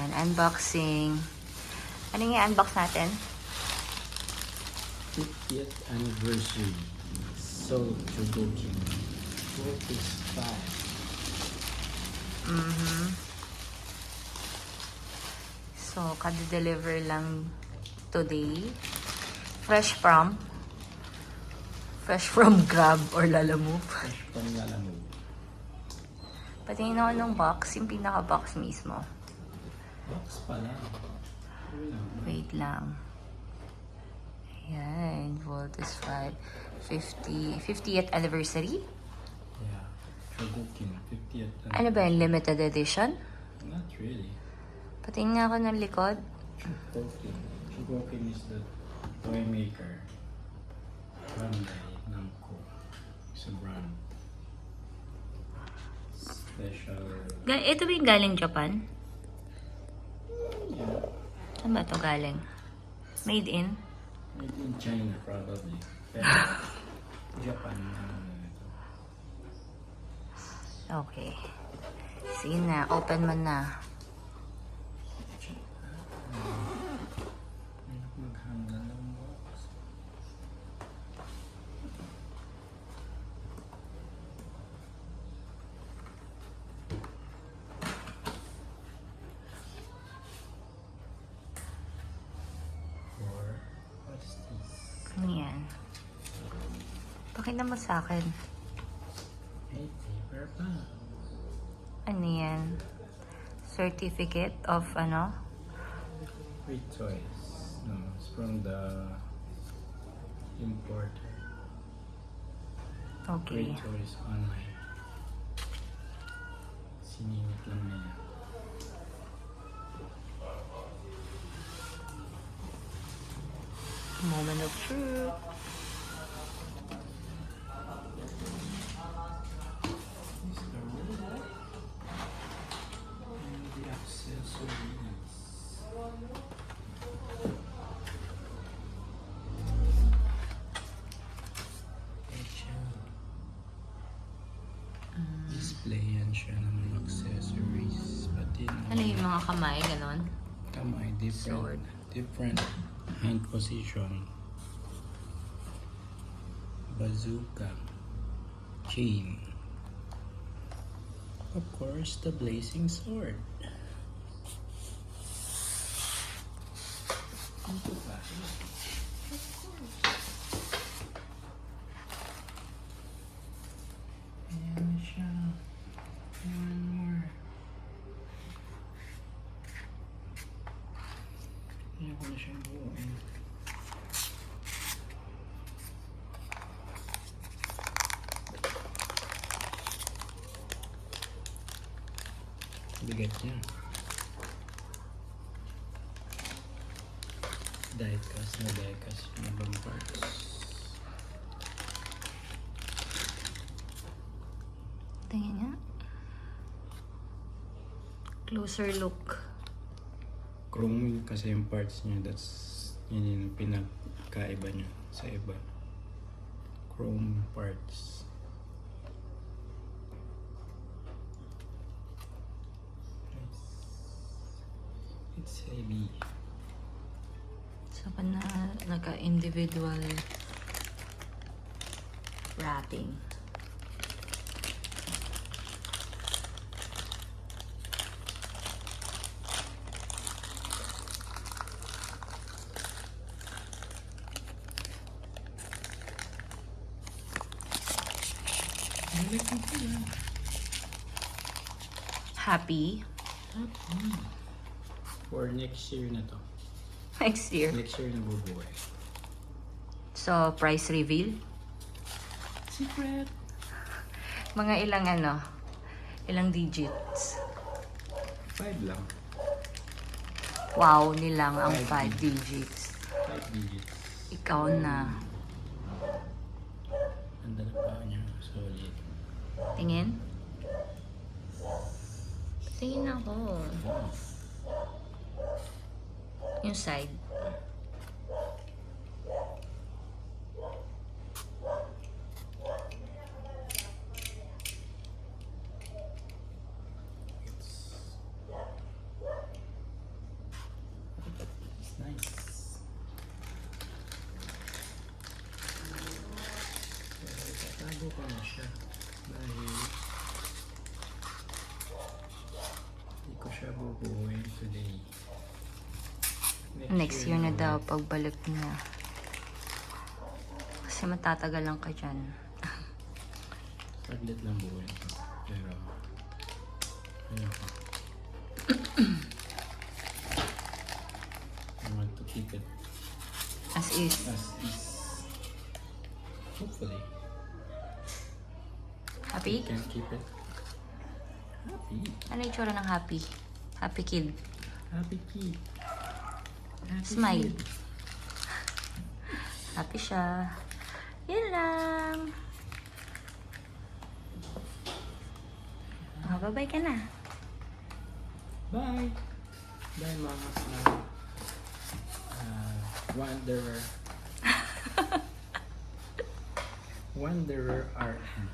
Ayan, unboxing. Ano yung i-unbox natin? 50th anniversary. So, Chogoki. What is that? So, kada-deliver lang today. Fresh from Grab or Lalamove. Fresh from Lalamove. Patingin ako ng box, yung pinaka-box mismo. Box pala. Wait lang. Ayan, Voltus 5. 50th anniversary? Yeah. Chogokin. 50th anniversary. Ano ba yun? Limited edition? Not really. Patingin nga ako ng likod. Chogokin. Chogokin is the toy maker. Run by Namco. It's a brand. Special. Ito ba yung galing Japan? Yeah. Saan ba ito galing? Made in? Made in China probably. Pero Japan. Ito. Okay. Sige na, open mo na. Maghanggan ng box. What's this? Ano yan? Pakita mo sa akin. Hey, paper pa. Ano yan? Certificate of ano? Free toys. No, it's from the importer. Okay. Free toys online. Siningit lang na yan. Moment of truth. Is the robot and the accessories. Display yan siya ng mga accessories. Pati Ano yung mga kamay, ganon? kamay, Sword. different hand position. Bazooka. Chain. Of course, the blazing sword. Ito pa. Ayan na siya. One more. Ayan ko na siyang buuin. Bigat niya. Die-cast na die-cast yung ibang parts. Tingin nga. Closer look. Chrome kasi yung parts niya, yun yung pinagkaiba niya sa iba. Chrome parts. Nice. It's heavy. So, pa na naka-individual wrapping. Happy? For next year na to. Next year. Next year na bubuhay. So, price reveal? Secret! Mga ilang ano? Ilang digits? 5 lang. Wow, nilang ang 5 Five digits. 5 digits. Ikaw na. Ganda na pa niya. Solid. Tingin? Tingin ako. Yung side. na siya. Dahil hindi ko siya bubuuin today. Next year na daw pagbalik niya. Kasi matatagalan ka dyan. Saglit lang buuin ko. Pero, ayun ko. I want to keep it As is. as is. Hopefully, Happy? can keep it happy. Ano yung tsura ng happy? Happy kid. Happy kid. Happy Smile. kid. Happy siya. Yun lang. Oh, bye-bye ka na. Bye. Bye, mga smile. Wanderer. Wanderer RM.